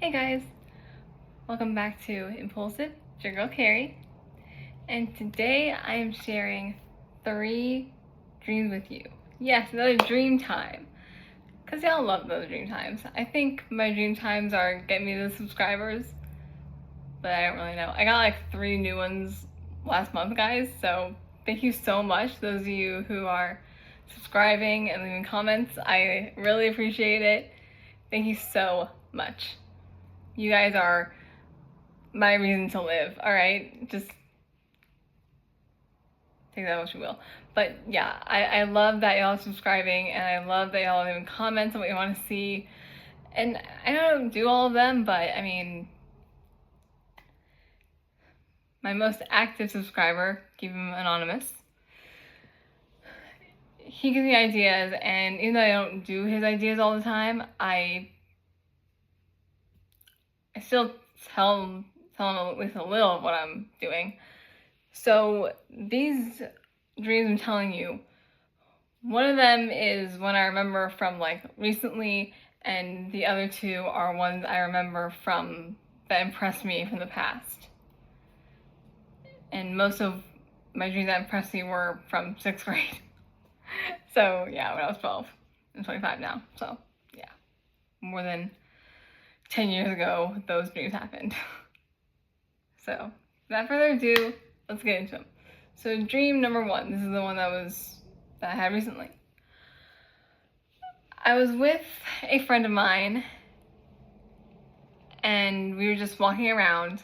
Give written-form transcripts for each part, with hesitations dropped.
Hey guys, welcome back to Impulsive, it's your girl Carrie, and today I am sharing 3 dreams with you. Yes, another dream time, because y'all love those dream times. I think my dream times are get me the subscribers, but I don't really know. I got like 3 new ones last month, guys, so thank you so much, those of you who are subscribing and leaving comments. I really appreciate it. Thank you so much. You guys are my reason to live, alright? Just take that what you will. But yeah, I love that y'all are subscribing, and I love that y'all are leaving comments on what you want to see. And I don't do all of them, but I mean, my most active subscriber, keep him anonymous, he gives me ideas, and even though I don't do his ideas all the time, I still tell him at least a little of what I'm doing. So these dreams I'm telling you, one of them is one I remember from like recently, and the other 2 are ones I remember from that impressed me from the past. And most of my dreams that impressed me were from 6th grade. So yeah, when I was 12. I'm 25 now, so yeah. More than 10 years ago, those dreams happened. So without further ado, let's get into them. So dream number 1, this is the one that I had recently. I was with a friend of mine, and we were just walking around,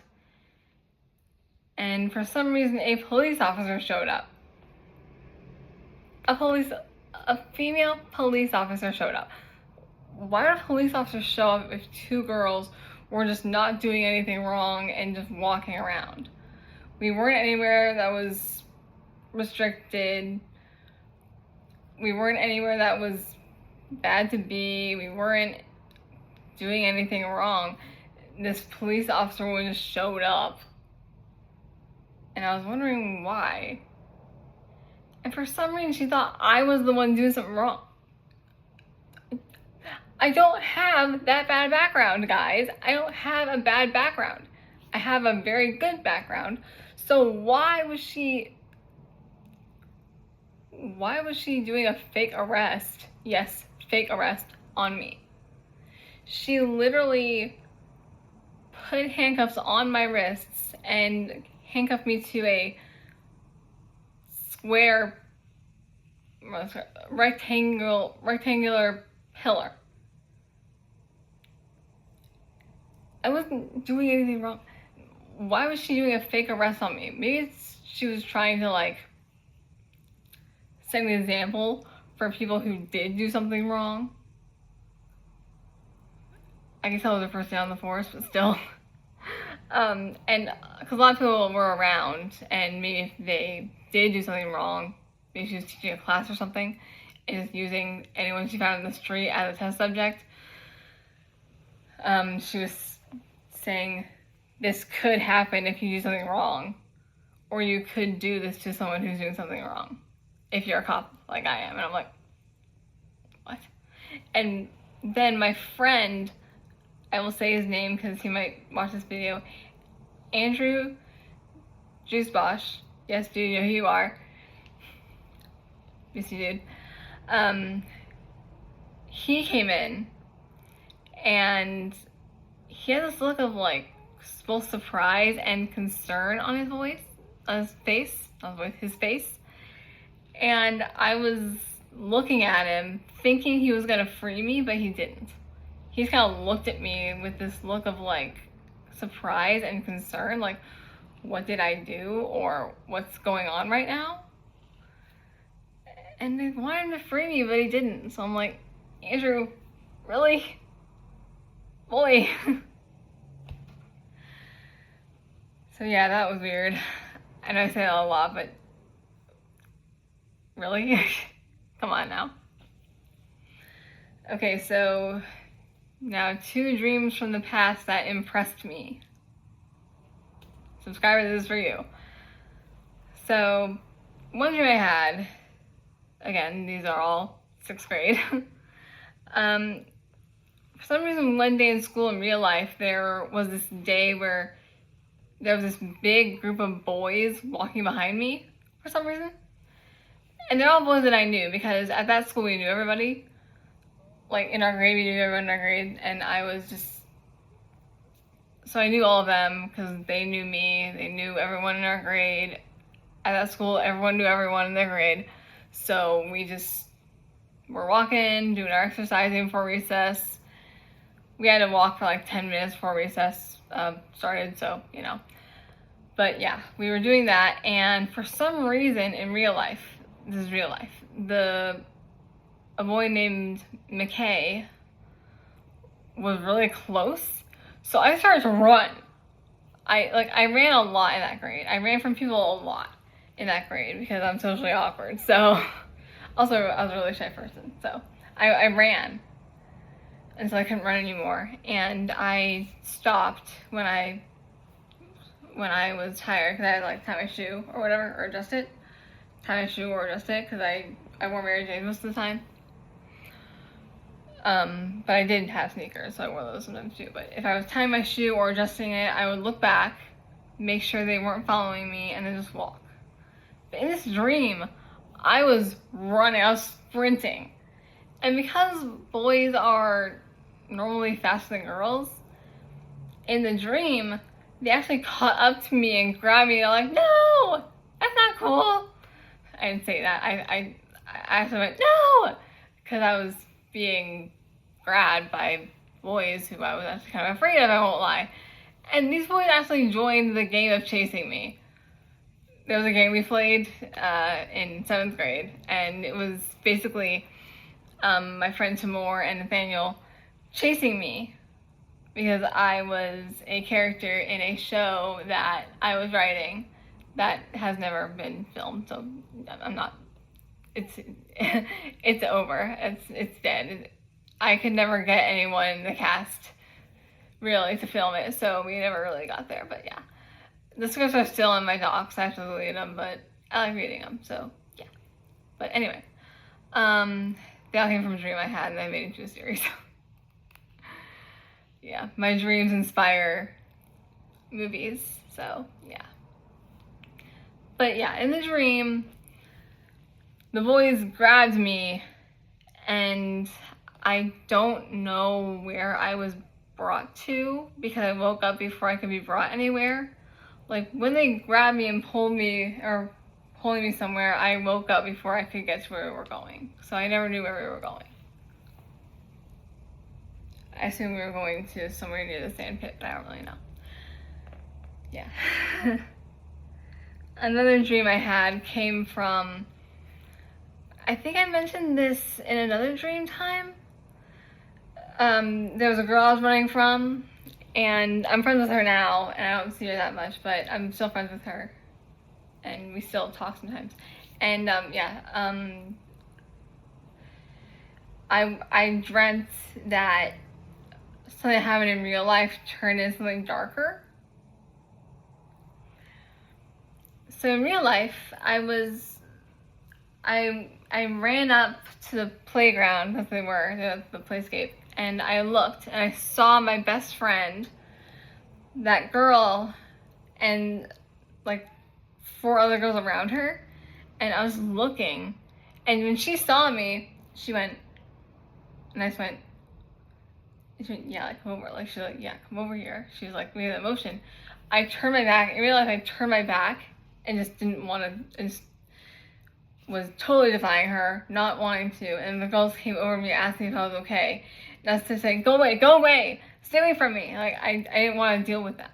and for some reason a police officer showed up. A female police officer showed up. Why would a police officer show up if 2 girls were just not doing anything wrong and just walking around? We weren't anywhere that was restricted. We weren't anywhere that was bad to be. We weren't doing anything wrong. This police officer would just showed up. And I was wondering why. And for some reason she thought I was the one doing something wrong. I don't have that bad background, guys. I don't have a bad background. I have a very good background. So why was she doing a fake arrest? Yes, fake arrest on me. She literally put handcuffs on my wrists and handcuffed me to a square, rectangular pillar. I wasn't doing anything wrong. Why was she doing a fake arrest on me? Maybe she was trying to like set an example for people who did do something wrong. I can tell it was the first day on the force, but still. And because a lot of people were around, and maybe if they did do something wrong, maybe she was teaching a class or something, and just using anyone she found in the street as a test subject. She was saying, this could happen if you do something wrong, or you could do this to someone who's doing something wrong, if you're a cop like I am. And I'm like, what? And then my friend, I will say his name because he might watch this video, Andrew Juicebosh. Yes, dude, you know who you are. Yes, you did. He came in, and he had this look of like both surprise and concern on his face. And I was looking at him thinking he was gonna free me, but he didn't. He just kind of looked at me with this look of like surprise and concern, like, what did I do, or what's going on right now? And they wanted him to free me, but he didn't. So I'm like, Andrew, really? Boy. So yeah, that was weird. I know I say that a lot, but really? Come on now. Okay, so now 2 dreams from the past that impressed me. Subscribers, this is for you. So, one dream I had, again, these are all 6th grade. For some reason one day in school in real life, there was this day where there was this big group of boys walking behind me for some reason. And they're all boys that I knew, because at that school we knew everybody. Like, in our grade, we knew everyone in our grade, and I was just... So I knew all of them, because they knew me, they knew everyone in our grade. At that school, everyone knew everyone in their grade. So we just were walking, doing our exercising before recess. We had to walk for like 10 minutes before recess started, so, you know. But yeah, we were doing that, and for some reason in real life, this is real life, a boy named McKay was really close, so I started to run. I ran a lot in that grade. I ran from people a lot in that grade because I'm socially awkward. So also I was a really shy person, so I ran, and so I couldn't run anymore. And I stopped when I was tired, because I had to like tie my shoe or whatever, or adjust it. Tie my shoe or adjust it, because I wore Mary Jane most of the time. But I didn't have sneakers, so I wore those sometimes too. But if I was tying my shoe or adjusting it, I would look back, make sure they weren't following me, and then just walk. But in this dream, I was running, I was sprinting. And because boys are normally faster than girls, in the dream, they actually caught up to me and grabbed me, and they're like, "No, that's not cool." I didn't say that. I actually went, "No," because I was being grabbed by boys who I was actually kind of afraid of, I won't lie. And these boys actually joined the game of chasing me. There was a game we played in 7th grade, and it was basically my friend Timur and Nathaniel chasing me because I was a character in a show that I was writing that has never been filmed, so I'm not, it's over, it's dead. I could never get anyone in the cast really to film it, so we never really got there. But yeah, the scripts are still in my docs. I have to delete them, but I like reading them, so yeah. But anyway, they all came from a dream I had, and I made it into a series. Yeah, my dreams inspire movies, so yeah. But yeah, in the dream, the boys grabbed me, and I don't know where I was brought to, because I woke up before I could be brought anywhere. Like, when they grabbed me and pulled me, or pulling me somewhere, I woke up before I could get to where we were going. So I never knew where we were going. I assume we were going to somewhere near the sand pit, but I don't really know. Yeah. Another dream I had came from, I think I mentioned this in another Dreamtime. There was a girl I was running from, and I'm friends with her now, and I don't see her that much, but I'm still friends with her, and we still talk sometimes. And I dreamt that something that happened in real life turned into something darker. So in real life, I ran up to the playground, as they were, the playscape, and I looked, and I saw my best friend, that girl, and like 4 other girls around her, and I was looking, and when she saw me, she went, and I just went, "Yeah, like, come over." Like, she's like, "Yeah, come over here." She was like, made that motion. I turned my back, and realized I turned my back, and just didn't want to, and just was totally defying her, not wanting to, and the girls came over me asking if I was okay. And I was just saying, go away, stay away from me. Like, I didn't want to deal with that.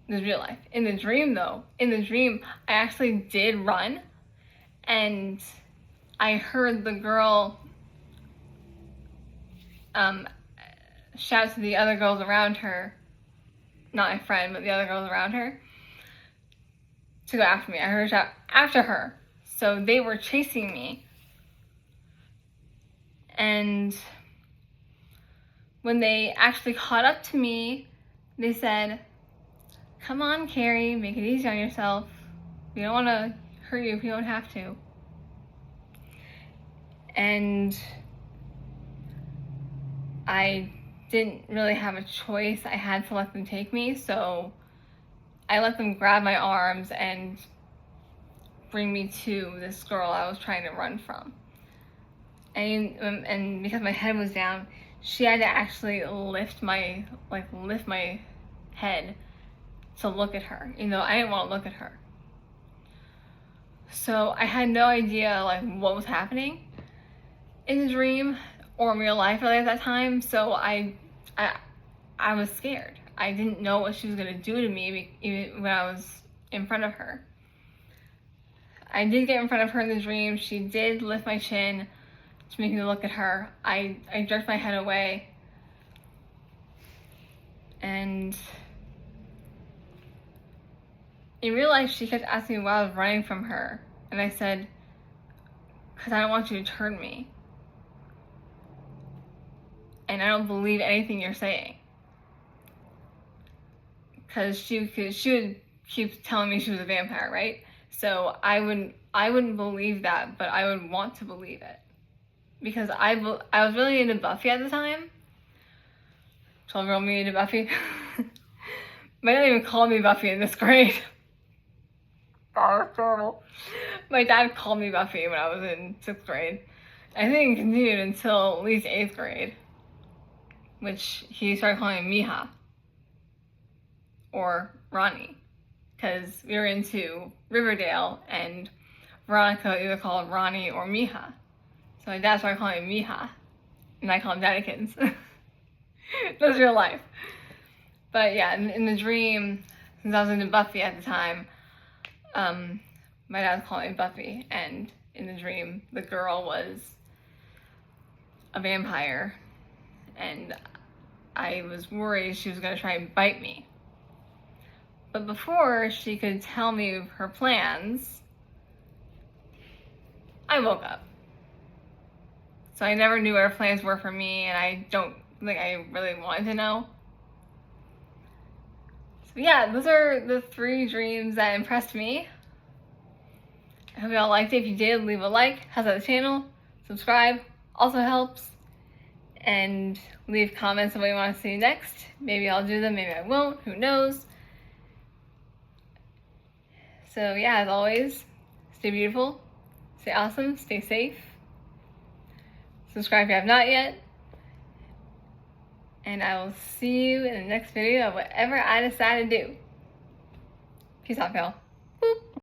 This is real life. In the dream, though, I actually did run, and I heard the girl shout to the other girls around her, not my friend, but the other girls around her, to go after me. I heard her shout after her. So they were chasing me. And when they actually caught up to me, they said, "Come on, Carrie, make it easy on yourself. We don't want to hurt you if you don't have to." And I didn't really have a choice. I had to let them take me, so I let them grab my arms and bring me to this girl I was trying to run from. And because my head was down, she had to actually lift my head to look at her. You know, I didn't want to look at her. So I had no idea like what was happening in the dream or in real life really at that time. So I was scared. I didn't know what she was gonna do to me even when I was in front of her. I did get in front of her in the dream. She did lift my chin to make me look at her. I jerked my head away, and in real life she kept asking me why I was running from her, and I said, because I don't want you to turn me, and I don't believe anything you're saying. Because she would keep telling me she was a vampire, right? So I wouldn't believe that, but I would want to believe it. Because I was really into Buffy at the time. 12-year-old me into Buffy. My dad even called me Buffy in this grade. Oh, that's terrible. My dad called me Buffy when I was in 6th grade. I think it continued until at least 8th grade, which he started calling me Miha. Or Ronnie, because we were into Riverdale, and Veronica either called Ronnie or Miha. So my dad started calling me Miha, and I call him Daddykins. That's real life. But yeah, in the dream, since I was into Buffy at the time, my dad was calling me Buffy, and in the dream, the girl was a vampire, and I was worried she was going to try and bite me. But before she could tell me her plans, I woke up. So I never knew what her plans were for me, and I don't think I really wanted to know. So yeah, those are the 3 dreams that impressed me. I hope y'all liked it. If you did, leave a like, helps out the channel, subscribe, also helps, and leave comments on what you want to see next. Maybe I'll do them, maybe I won't, who knows. So yeah, as always, stay beautiful, stay awesome, stay safe. Subscribe if you have not yet. And I will see you in the next video of whatever I decide to do. Peace out, y'all.